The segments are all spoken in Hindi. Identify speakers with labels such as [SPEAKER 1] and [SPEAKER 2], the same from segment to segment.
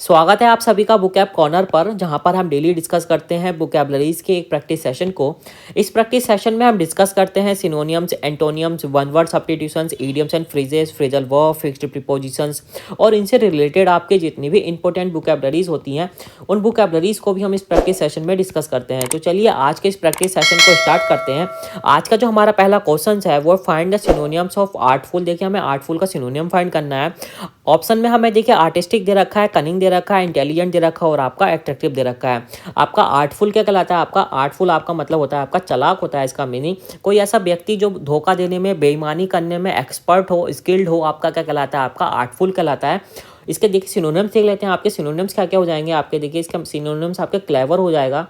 [SPEAKER 1] स्वागत है आप सभी का बुक ऐप कॉर्नर पर, जहां पर हम डेली डिस्कस करते हैं वोकैबुलरीज के एक प्रैक्टिस सेशन को। इस प्रैक्टिस सेशन में हम डिस्कस करते हैं synonyms, एंटोनियम्स, one word substitutions, idioms and phrases, phrasal verb, fixed prepositions और इनसे रिलेटेड आपके जितनी भी इंपॉर्टेंट वोकैबुलरीज होती हैं उन वोकैबुलरीज को भी हम इस प्रैक्टिस सेशन में डिस्कस करते हैं। तो चलिए आज के इस प्रैक्टिस सेशन को स्टार्ट करते हैं। आज का जो हमारा पहला क्वेश्चन है वो find the synonyms of artful. देखिए हमें आर्टफुल का सिनोनियम फाइंड करना है। ऑप्शन में हमें देखिए आर्टिस्टिक दे रखा है, कनिंग दे रखा है, इंटेलिजेंट दे रखा है और आपका एट्रैक्टिव दे रखा है। आपका आर्टफुल क्या कहलाता है? आपका आर्टफुल आपका मतलब होता है आपका चालाक होता है। इसका मीनिंग कोई ऐसा व्यक्ति जो धोखा देने में, बेईमानी करने में एक्सपर्ट हो, स्किल्ड हो, आपका क्या कहलाता है? आपका आर्टफुल कहलाता है। इसके देखिए सिनोनिम्स देख लेते हैं। आपके सिनोनिम्स क्या क्या हो जाएंगे? आपके देखिए इसके सिनोनिम्स आपके क्लेवर हो जाएगा,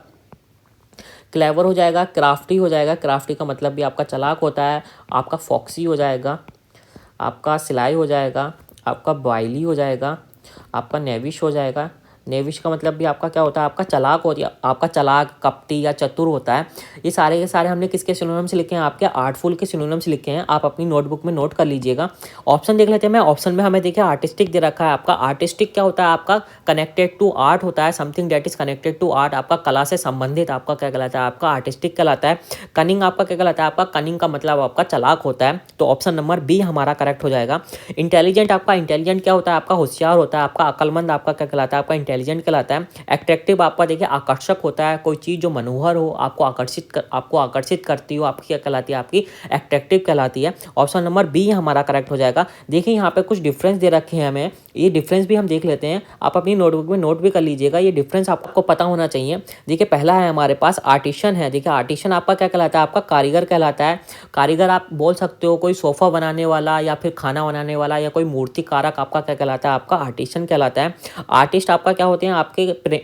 [SPEAKER 1] क्लेवर हो जाएगा, क्राफ्टी हो जाएगा। क्राफ्टी का मतलब भी आपका चालाक होता है। आपका फॉक्सी हो जाएगा, आपका सिलाई हो जाएगा, आपका बॉयली हो जाएगा, आपका नेविश हो जाएगा। नेविश का मतलब भी आपका क्या होता है? आपका चालाक होती है, आपका चालाक, कपटी या चतुर होता है। ये सारे के सारे हमने किसके सिनोनिम्स लिखे हैं? आपके आर्टफुल के सिनोनिम्स लिखे हैं। आप अपनी नोटबुक में नोट कर लीजिएगा। ऑप्शन देख लेते हैं। मैं ऑप्शन में हमें देखिए आर्टिस्टिक दे रखा है। आपका आर्टिस्टिक क्या होता है? आपका कनेक्टेड टू आर्ट होता है, something that is connected to art. आपका कला से संबंधित आपका क्या कहलाता है? आपका आर्टिस्टिक कहलाता है। कनिंग आपका क्या कहलाता है? आपका कनिंग का मतलब आपका चालाक होता है। तो ऑप्शन नंबर बी हमारा करेक्ट हो जाएगा। इंटेलिजेंट, आपका इंटेलिजेंट क्या होता है? आपका होशियार होता है। आपका अक्लमंद आपका क्या कहलाता है? आपका इंटेलिजेंट कहलाता है। एट्रैक्टिव आपका देखिए आकर्षक होता है। कोई चीज़ जो मनोहर हो, आपको आकर्षित करती हो, आपकी क्या कहलाती है? आपकी एट्रैक्टिव कहलाती है। ऑप्शन नंबर बी हमारा करेक्ट हो जाएगा। देखिए यहाँ पे कुछ डिफरेंस दे रखे हैं हमें, ये डिफरेंस भी हम देख लेते हैं। आप अपनी नोटबुक में नोट भी कर लीजिएगा। ये डिफरेंस आपको पता होना चाहिए। देखिए पहला है हमारे पास आर्टिशन है। देखिए आर्टिशन आपका क्या कहलाता है? आपका कारीगर कहलाता है। कारीगर आप बोल सकते हो कोई सोफ़ा बनाने वाला या फिर खाना बनाने वाला या कोई मूर्ति कारक आपका क्या कहलाता है? आपका आर्टिशन कहलाता है। आर्टिस्ट आपका क्या होते हैं?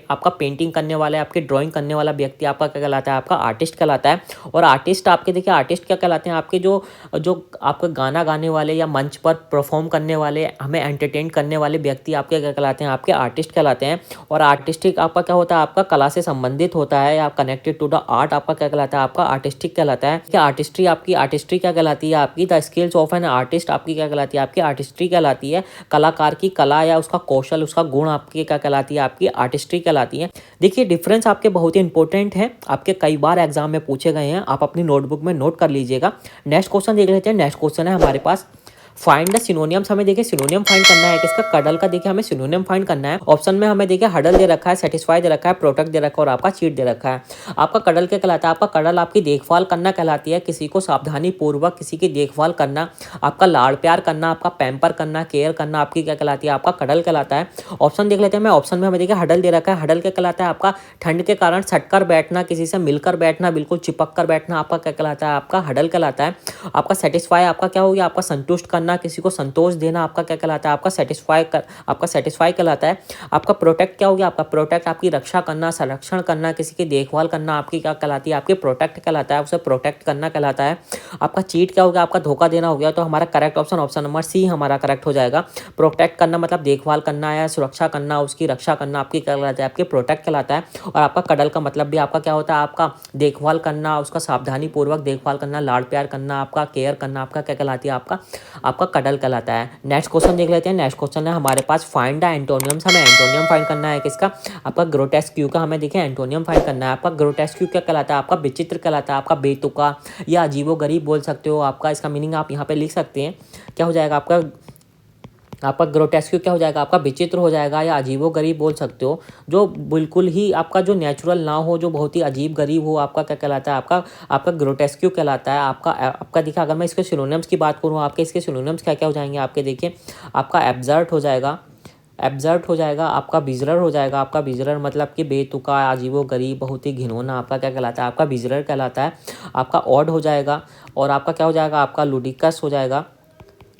[SPEAKER 1] आपका पेंटिंग करने वाले, आपके ड्राइंग करने वाला व्यक्ति आपका क्या कहलाता है? आपका आर्टिस्ट कहलाता है। और आर्टिस्ट आपके देखिए आर्टिस्ट क्या कहलाते हैं? आपके जो जो आपका गाना गाने वाले या मंच पर परफॉर्म करने वाले, हमें एंटरटेन करने वाले व्यक्ति आपके क्या कहलाते हैं? आपके आर्टिस्ट कहलाते हैं। और आर्टिस्टिक आपका क्या होता है? आपका कला से संबंधित होता है या कनेक्टेड टू द आर्ट आपका क्या कहलाता है? आपका आर्टिस्टिक कहलाता है। क्या आर्टिस्ट्री आपकी आर्टिस्ट्री क्या कहलाती है? आपकी the skills of an artist आपकी क्या कहलाती है? आपकी आर्टिस्ट्री कहलाती है। कलाकार की कला या उसका कौशल, उसका गुण आपकी क्या कहलाती है? आपकी आर्टिस्ट्री कहलाती है। देखिए डिफरेंस आपके बहुत ही इंपॉर्टेंट है, आपके कई बार एग्जाम में पूछे गए हैं। आप अपनी नोटबुक में नोट कर लीजिएगा। नेक्स्ट क्वेश्चन देख लेते हैं। नेक्स्ट क्वेश्चन है हमारे पास फाइंड द सिनोनियम्स। हमें देखिए सिनोनियम फाइंड करना है किसका? कडल का। देखिए हमें सिनोनियम फाइंड करना है। ऑप्शन में हमें देखिए हडल दे रखा है, सेटिस्फाई दे रखा है, प्रोटेक्ट दे रखा है और आपका चीट दे रखा है। आपका कडल क्या कहलाता है? आपका कडल आपकी देखभाल करना कहलाती है। किसी को सावधानी पूर्वक किसी की देखभाल करना, आपका लाड़ प्यार करना, आपका पैम्पर करना, केयर करना आपकी क्या कहलाती है? आपका कडल कहलाता है। ऑप्शन देख लेते हैं। मैं ऑप्शन में हमें देखिए हडल दे रखा है। हडल क्या कहलाता है? आपका ठंड के कारण सटकर बैठना, किसी से मिलकर बैठना, बिल्कुल चिपक कर बैठना आपका क्या कहलाता है? आपका हडल कहलाता है। आपका सेटिस्फाई आपका क्या हो गया? आपका संतुष्ट करना, किसी को संतोष देना आपका क्या कहलाता है? आपका सेटिस्फाई कहलाता है। आपका प्रोटेक्ट क्या हो गया? आपका प्रोटेक्ट आपकी रक्षा करना, संरक्षण करना, किसी की देखभाल करना आपकी क्या कहलाती है? आपकी प्रोटेक्ट कहलाता है। उसे प्रोटेक्ट करना कहलाता है। आपका चीट क्या हो गया? आपका धोखा देना हो गया। तो हमारा करेक्ट ऑप्शन नंबर सी हमारा करेक्ट हो जाएगा। प्रोटेक्ट करना मतलब देखभाल करना या सुरक्षा करना, उसकी रक्षा करना आपकी क्या कहलाता है? आपके प्रोटेक्ट कहलाता है। और आपका कडल का मतलब भी आपका क्या होता है? आपका देखभाल करना, उसका सावधानी पूर्वक देखभाल करना, लाड़ प्यार करना, आपका केयर करना आपका क्या कहलाती है? आपका कडल कहलाता है। नेक्स्ट क्वेश्चन देख लेते हैं। नेक्स्ट क्वेश्चन है हमारे पास फाइंड द एंटोनियम्स। हमें एंटोनियम फाइंड करना है किसका? आपका ग्रोटेस्क्यू का। हमें देखिए एंटोनियम फाइंड करना है। आपका ग्रोटेस्क्यू क्या कहलाता है? आपका विचित्र कहलाता है, आपका बेतुका या अजीबोगरीब बोल सकते हो। आपका इसका मीनिंग आप यहाँ पे लिख सकते हैं। क्या हो जाएगा आपका ग्रोटेस्क्यू क्या हो जाएगा? आपका विचित्र हो जाएगा या अजीबोगरीब बोल सकते हो। जो बिल्कुल ही आपका जो नेचुरल ना हो, जो बहुत ही अजीब गरीब हो, आपका क्या कहलाता है? आपका ग्रोटेस्क्यू कहलाता है। आपका देखिए अगर मैं इसके सिनोनिम्स की बात करूँ, आपके इसके सिनोनिम्स क्या क्या हो जाएंगे? आपके देखिए आपका एब्सर्ड हो जाएगा, आपका बिजरर हो जाएगा। आपका बिजरर मतलब कि बेतुका, अजीबोगरीब, बहुत ही घिनौना आपका क्या कहलाता है? आपका बिजरर कहलाता है। आपका ऑड हो जाएगा और आपका क्या हो जाएगा? आपका लुडिकस हो जाएगा,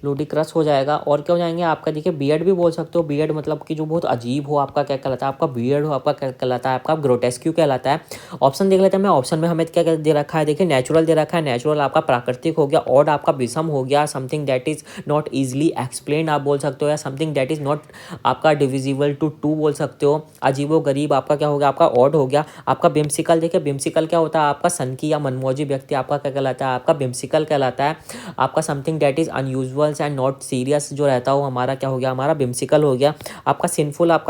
[SPEAKER 1] लूडिक्रस हो जाएगा। और क्या हो जाएंगे? आपका देखिए बियर्ड भी बोल सकते हो। बियर्ड मतलब कि जो बहुत अजीब हो आपका क्या कहलाता है? आपका बियर्ड हो आपका क्या कहलाता है? आपका ग्रोटेस्क्यू कहलाता है। ऑप्शन देख लेते हैं। मैं ऑप्शन में हमें क्या दे रखा है? देखिए नेचुरल दे रखा है। नेचुरल आपका प्राकृतिक हो गया। ऑड आपका विषम हो गया, something that is not easily explain आप बोल सकते हो, या समथिंग दैट इज नॉट आपका डिविजिबल टू टू बोल सकते हो। अजीबो गरीब आपका क्या हो गया? आपका ऑड हो गया। आपका बिम्सिकल, देखिए बिम्सिकल क्या होता है? आपका सनकी या मनमौजी व्यक्ति आपका क्या कहलाता है? आपका बिम्सिकल कहलाता है। आपका something that is unusual symbols and not serious जो रहता है वो हमारा क्या हो गया, हमारा बिम्सिकल हो गया। आपका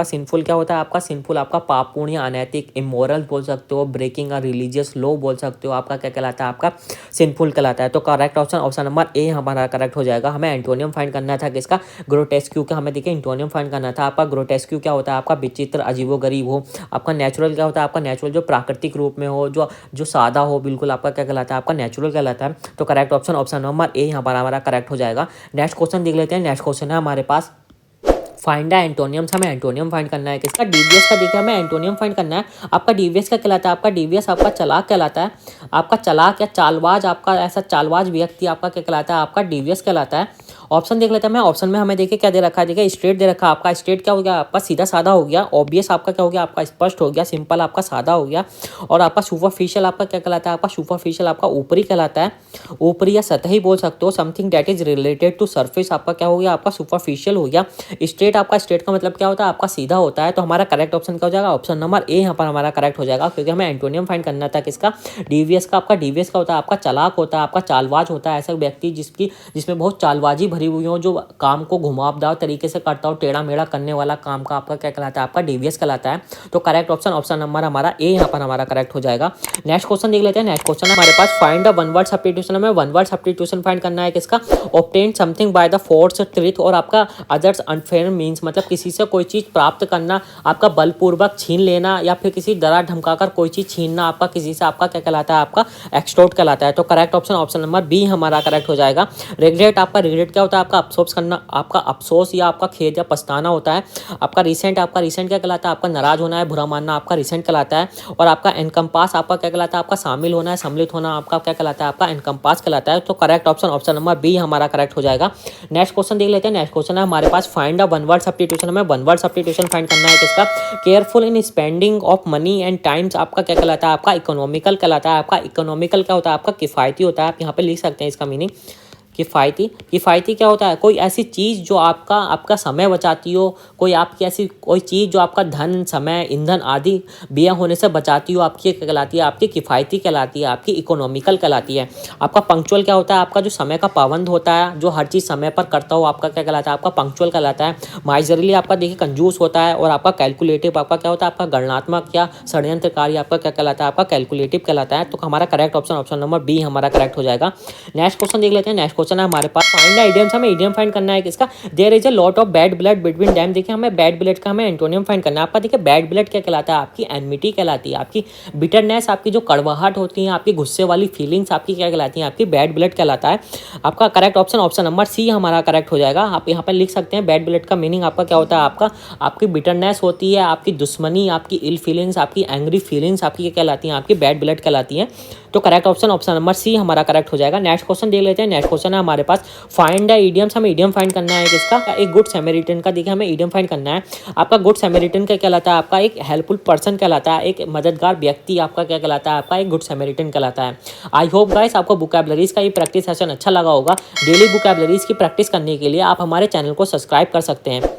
[SPEAKER 1] सिंफुल क्या होता है, आपका सिंफुल आपका पापपूर्ण या अनैतिक, इमोरल बोल सकते हो, ब्रेकिंग अ रिलीजियस लॉ बोल सकते हो, आपका क्या कहलाता है, आपका सिंफुल कहलाता है। तो करेक्ट ऑप्शन नंबर ए हमारा करेक्ट हो जाएगा। हमें एंटोनियम फाइंड करना था किसका, ग्रोटेस्क्यू का। हमें देखिए एंटोनियम फाइंड करना था। आपका ग्रोटेस्क्यू क्या होता है, आपका विचित्र, अजीबोगरीब हो। आपका नेचुरल क्या होता है, आपका नेचुरल जो प्राकृतिक रूप में हो, जो जो सादा हो बिल्कुल, आपका क्या कहलाता है, आपका नेचुरल कहलाता है। तो करेक्ट ऑप्शन नंबर ए हमारा करेक्ट हो जाएगा। नेक्स्ट क्वेश्चन देख लेते हैं। नेक्स्ट क्वेश्चन है हमारे पास फाइंड द एंटोनियम्स। हमें एंटोनियम फाइंड करना है किसका, डीवियस का। देखिए हमें एंटोनियम फाइंड करना है। आपका डीवियस का कहलाता है, आपका डीवियस आपका चालाक कहलाता है। आपका चालाक या चालबाज, आपका ऐसा चालबाज व्यक्ति आपका क्या कहलाता है, आपका डीवियस कहलाता है। ऑप्शन देख लेते हैं। मैं ऑप्शन में हमें देखिए क्या दे रखा है, देखिए स्ट्रेट दे रखा है। आपका स्ट्रेट क्या हो गया, आपका सीधा साधा हो गया। ऑब्वियस आपका क्या हो गया, आपका स्पष्ट हो गया। सिंपल आपका सादा हो गया। और आपका सुपरफिशियल आपका क्या कहलाता है, आपका सुपरफिशियल आपका ऊपरी कहलाता है। ऊपरी या सतही बोल सकते हो, something that is related to surface आपका क्या हो गया, आपका सुपरफिशियल हो गया। स्ट्रेट आपका, स्ट्रेट का मतलब क्या होता है, आपका सीधा होता है। तो हमारा करेक्ट ऑप्शन क्या हो जाएगा, ऑप्शन नंबर ए यहाँ पर हमारा करेक्ट हो जाएगा। क्योंकि हमें एंटोनियम फाइंड करना था किसका, डीवीएस का। आपका डीवीएस का होता है, आपका चालाक होता है, आपका चालबाज होता है। ऐसा व्यक्ति जिसमें बहुत चालबाजी भरी हुई हो, जो काम को घुमावदार तरीके से करता हो, टेढ़ा मेढ़ा करने वाला काम का आपका क्या कहलाता है, आपका डीवीएस कहलाता है। तो करेक्ट ऑप्शन नंबर हमारा ए यहाँ पर हमारा करेक्ट हो जाएगा। नेक्स्ट क्वेश्चन देख लेते हैं। नेक्स्ट क्वेश्चन हमारे पास find the one word substitution. हमें वन वर्ड सब्स्टिट्यूशन फाइंड करना है किसका, obtain something by the force trick. और आपका अदर्स अनफेयर मीन्स मतलब किसी से कोई चीज प्राप्त करना, आपका बलपूर्वक छीन लेना, या फिर किसी डरा धमकाकर कोई चीज छीनना, आपका किसी से आपका क्या कहलाता है, आपका एक्सटॉर्ट कहलाता है। तो करेक्ट ऑप्शन नंबर बी हमारा करेक्ट हो जाएगा। रिग्रेट, आपका रिग्रेट क्या होता है, आपका अफसोस करना, आपका अफसोस या आपका खेद या पछताना होता है। आपका रिसेंट क्या कहलाता है, आपका नाराज होना है, बुरा मानना, आपका रिसेंट कहलाता है। और आपका एनकम्पास आपका क्या कहलाता है, आपका शामिल होना है, सम्मिलित होना, आपका क्या कहलाता है, आपका एनकम्पास कहलाता है। तो करेक्ट ऑप्शन नंबर बी हमारा करेक्ट हो जाएगा। नेक्स्ट क्वेश्चन देख लेते हैं। नेक्स्ट क्वेश्चन है हमारे पास find the one word substitution. हमें वन वर्ड सब्स्टिट्यूशन फाइंड करना है किसका, careful in spending of money and times. आपका क्या कहलाता है, आपका इकोनॉमिकल कहलाता है। आपका इकोनॉमिकल क्या होता है, आपका किफायती होता है। आप यहाँ पे लिख सकते हैं इसका मीनिंग, किफ़ायती क्या होता है, कोई ऐसी चीज़ जो आपका समय बचाती हो, कोई आपकी ऐसी कोई चीज़ जो आपका धन, समय, ईंधन आदि व्यय होने से बचाती हो, आपकी क्या कहलाती है, आपकी किफ़ायती कहलाती है, आपकी इकोनॉमिकल कहलाती है। आपका पंक्चुअल क्या होता है, आपका जो समय का पाबंद होता है, जो हर चीज़ समय पर करता हो, आपका क्या कहलाता है, आपका पंक्चुअल कहलाता है। माइजरली आपका देखिए कंजूस होता है। और आपका कैलकुलेटिव आपका क्या होता है, आपका गणनात्मक या षड्यंत्रकारी आपका क्या कहलाता है, आपका कैलकुलेटिव कहलाता है। तो हमारा करेक्ट ऑप्शन नंबर बी हमारा करेक्ट हो जाएगा। नेक्स्ट क्वेश्चन देख लेते हैं। नेक्स्ट क्वेश्चन है हमारे पास फाइंड द इडियम्स। हमें इडियम फाइंड करना है किसका, there is a lot of bad blood between them. देखिए हमें बैड ब्लड का हमें एंटोनियम फाइंड करना है। आपका देखिए बैड ब्लड क्या कहलाता है, आपकी एनमिटी कहलाती है, आपकी बिटरनेस, आपकी जो कड़वाहट होती है, आपकी गुस्से वाली फीलिंग्स आपकी क्या कहलाती है, आपकी बैड ब्लड कहलाता है। आपका करेक्ट ऑप्शन नंबर सी हमारा करेक्ट हो जाएगा। आप यहाँ पर लिख सकते हैं बैड ब्लड का मीनिंग आपका क्या होता है, आपकी बिटरनेस होती है, आपकी दुश्मनी, आपकी इल फीलिंग्स, आपकी एंग्री फीलिंग्स आपकी क्या कहलाती हैं, आपकी बैड ब्लड कहलाती हैं। तो करेक्ट ऑप्शन नंबर सी हमारा करेक्ट हो जाएगा। नेक्स्ट क्वेश्चन देख लेते हैं। नेक्स्ट क्वेश्चन है हमारे पास फाइंड द इडियम्स। हमें इडियम फाइंड करना है किसका, एक गुड सैमरिटन का। देखिए हमें इडियम फाइंड करना है। आपका गुड सैमरिटन क्या कहलाता है, आपका एक हेल्पफुल पर्सन कहलाता है, एक मददगार व्यक्ति आपका क्या कहलाता है, आपका एक गुड सैमरिटन कहलाता है। आई होप गाइस आपको वोकैबुलरीज का ये प्रैक्टिस सेशन अच्छा लगा होगा। डेली वोकैबुलरीज की प्रैक्टिस करने के लिए आप हमारे चैनल को सब्सक्राइब कर सकते हैं।